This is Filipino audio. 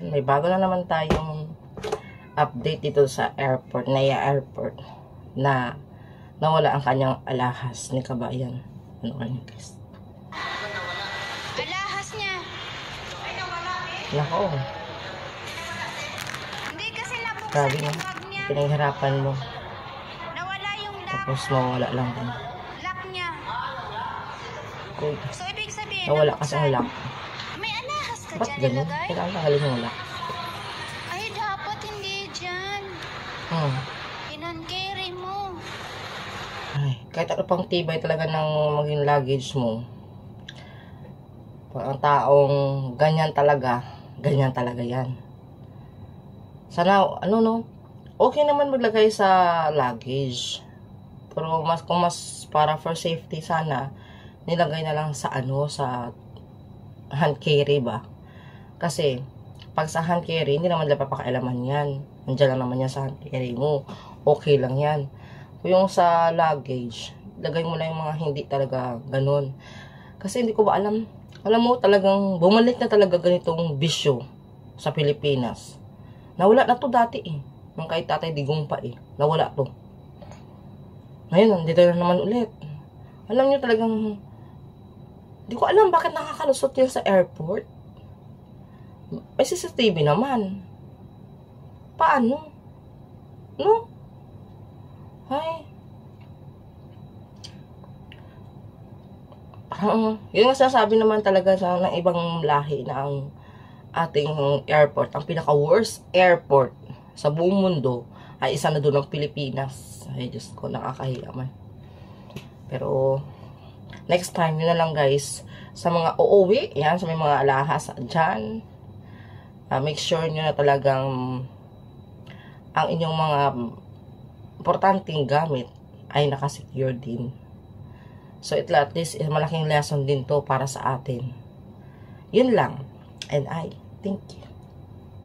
May bago na naman tayong update dito sa airport, Naya Airport, na nawala ang kanyang alahas ni kabayan. Ano kanya guys? Alahas niya. Nako. Hindi kasi nabuksan Grabe yung na. bag niya. Pinaghirapan mo. Nawala yung lock. Tapos mawala lang din. Lock niya. Uy, So, ibig sabihin, nawala kasi ang lock. May alahas ka Ba't dyan ganun? nilagay? Kailangan tanggalin yung lock. Ay, dapat hindi dyan. Inan-carry mo. Ay, kahit ano pang tibay talaga ng maging luggage mo. Pag ang taong ganyan talaga yan. Sana, okay naman maglagay sa luggage. Pero kung mas para for safety sana, nilagay na lang sa sa hand carry ba? Kasi, pag sa hand carry, hindi naman nila papakailaman yan. Nandiyan lang naman yan sa hand carry mo. Okay lang yan. Kung yung sa luggage, lagay mo lang yung mga hindi talaga ganun. Kasi hindi ko ba alam. Alam mo, talagang bumalik na talaga ganitong bisyo sa Pilipinas. Nawala na to dati eh. Nung kay Tatay Digong pa eh. Nawala to. Ngayon, nandito na naman ulit. Alam nyo talagang, hindi ko alam bakit nakakalusot yan sa airport. May CCTV naman. Paano? No? Ay. Yung masasabi naman talaga sa ng ibang lahi na ang ating airport, ang pinaka-worst airport sa buong mundo, ay isa na doon ang Pilipinas. Ay, Diyos ko, nakakahiya man. Pero, next time, yun na lang guys, sa mga uuwi, yan, sa may mga alahas dyan, make sure nyo na talagang ang inyong mga importanteng gamit ay nakasecure din. So, ito at least, malaking lesson din to para sa atin. Yun lang. And I thank you.